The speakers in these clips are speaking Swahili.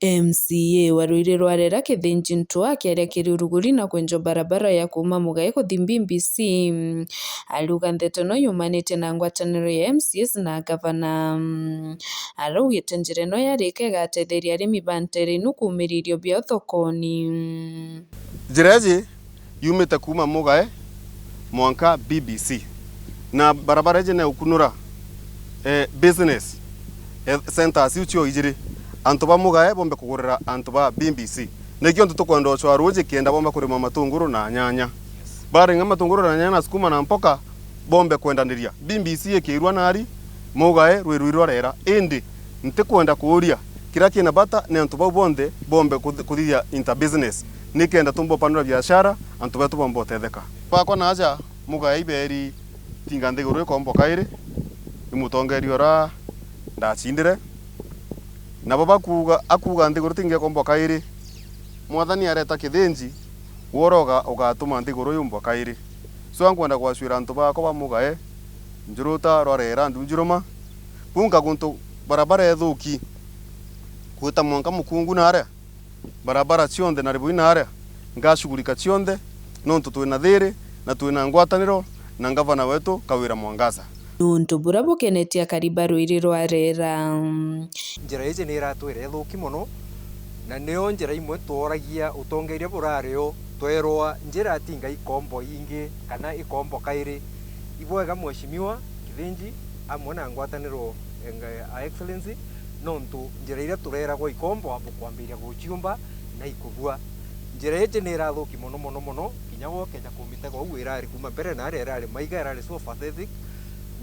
MCA wa Rwarera Kithinji Ntuo akiaria kiruruguri na kwenja barabara ya kuma Mugai kuthi BBC aruga ndeto no yumanite na ngwataniro ya MCAs na gavana araugite njira ino yarika igatetheria arimi bantere nu kumiririo bia thokoni. Njira iji yumite kuma Mugai mwanka BBC na barabara iji na ukunura business centers ucio ijiri antu ba Mugai bombe kugurira antu ba BBC nekio ntu tukwenda ochwa Ruiri kienda bombe kurima matunguru na nyanya bari nga matunguru na nyanya na sukuma na mpoka bombe kwendaniria BBC ikirwa nari Mugai Rwarera indi nti kwenda kuuria kira kina bata ne antu ba bonde bombe kuthia inter business nikenda tumbo panura biashara antu betu bombe tetheka pakwa naja Mugai beri tinga ndiguru ikombo kairi imutongerio ra ndachindire na baba akuga ndiguru tinge kombo kairi mwathani areta Kithinji woroga ugatuma ndiguru yumbo kairi so ankwenda kwashwira antu bako ba Mugai njuruta Rwarera ndunjuruma punga guntu barabara ethuki kuita mwanka mukungu nare barabara cionde na ribu nare ngashugulika cionde nontu twina thiri na twina ngwataniro na gavana wetu Kawira Mwangaza nuntu bura bukenetia kariba Ruiri Rwarera. Njira iji ni iratwira ethuki muno na nio njira imwe tworagia utongeria burario twerwa njira tinga ikombo ingi kana ikombo kairi ibwega mheshimiwa Kithinji amwe na ngwataniro a excellency nontu njira iria tureragwo ikombo abo kwambiria guciumba na ikugua njira iji ni irathuki muno kinya Kenya kumitego ugu irari kuma mbere na irari maiga irari so pathetic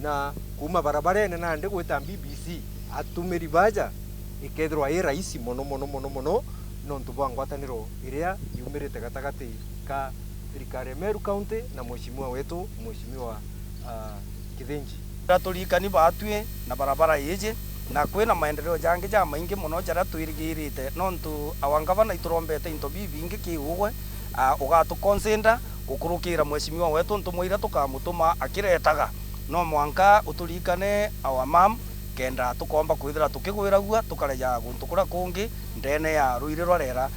na kuma barabara ene na ndi gwita BBC atumiri baja ikethirwa ira isi muno nontu bwa ngwataniro iria yumirite gatagati ka thirikari Meru County na mheshimiwa wetu mheshimiwa Kithinji turikani batue na barabara iji na kwina maendeleo jangi ja maingi muno jara twirigirite nontu awangavana iturombete into bibingi kiugwe ugatu consider gukurukira mheshimiwa wetu ntumwira tukamutuma akiretaga no mwanka uturikane our mam kenda tukomba kwithira tukigwiragua tukareja guntu kura kungi ndene ya Ruiri Rwarera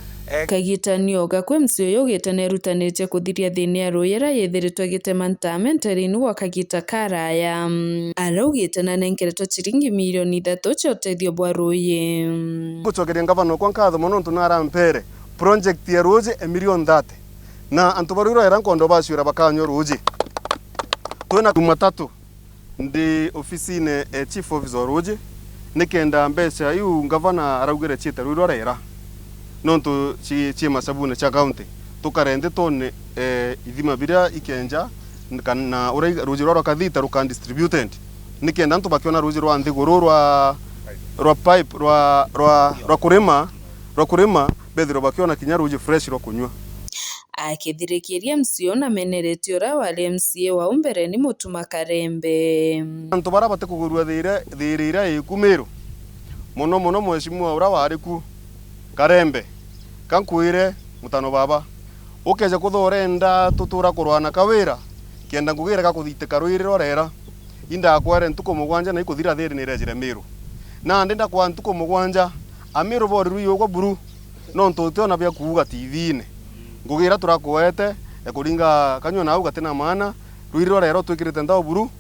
kagitanio gakwe MCA yugite nerutanite kuthiria thini ya Rwarera yethiritwe gitema ntamenterinu wa kagita karaya araugite na nenkeretwo ciringi milioni 3 cia utethio bwa Ruiri gucokeria gavana kwa nkatho muno ntu narampere project ya Ruiri milioni 30 na antu ba Ruiri Rwarera nkondo bacira bakanyo Ruiri twina Jumatatu ndi ofisine chief officer Ruiri nikenda mbeca iu gavana araugire chite Ruiri Rwarera nontu chi masabune cha county tukarende tone ithima biria ikenja kana Ruiri Rwarera kathita rukan distributed nikenda ntu bakiona Ruiri rwa nthiguru rwa pipe rwa kurima bethiro bakiona kinya Ruiri fresh rwa kunywa akithirikiria MCA na menereti ura wale MCA wa umbere ni Mutuma Karembe antu bara bate kugurua thirira ikumiru muno mheshimiwa ura wariku Karembe kankwire mutano baba ukeje kuthorenda tutura kurwana Kawira kenda ngugira gakuthiteka Ruiri Rwarera inda kwere ntuko mugwanja na ikuthira thiri ni rejire miru na ndenda kwa ntuko mugwanja amiru bori ruyo gwa buru no ntutiona bya kuuga TV-ine ngugira turakwete ekuringa kanywa nau gatena maana Ruiri Rwarera twikirite ndao buru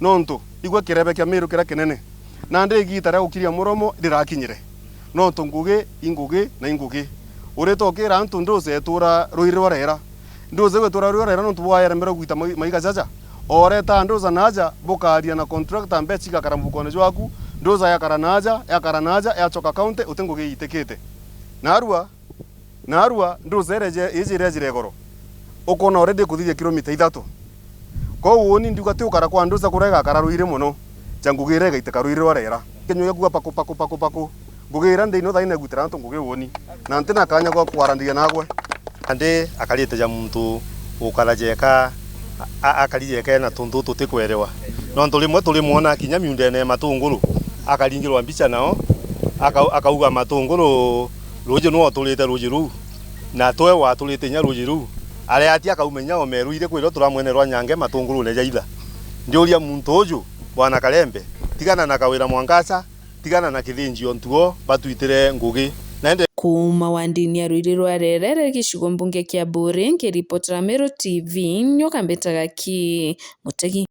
nontu igwe kirebe kya miru kira kinene na ndi gitara gukiria muromo ndirakinyire nontu ingugi urito kira antu nduze tura Ruiri Rwarera nduze gwetura Ruiri Rwarera nontu bwa yeremera gwita maiga jaja oreta nduza naja bukaria na contractor mbechika karambuko jwaku nduza yakara naja yachoka county utengugi itekete narua nduze rejire goro ukona already kuthithia kilomita 3 ko woni ndiuga ti ukara kwa nduza kurega kara Ruiri muno jangugire gaiteka Ruiri Rwarera kenyo yakuga pako ngugira ndino thaina gutira ntu ngugi woni na ntina kanya kwa kwarandia nagwe ande akalite ja muntu ukarajeka akalijeka na tundu tutikwerewa no ntulimwe tulimuona kinya miundene matunguru akalingirwa mbica nao akauga matunguru Ruiri no tulite Ruiri ru na twe wa tulite nya Ruiri ru ale ati akaumenya omeruire kwiro turamwenerwa nyange matunguru leja itha ndioria muntu uju bwana Karembe tigana na Kawira Mwangaza tigana na Kithinji Ntuo batuitire ngugi na kuma wandini ya Ruiri Rwarera gicigo mbunge kia Mburi ngiripotera Meru TV nyoka mbetaga ki Mutegi.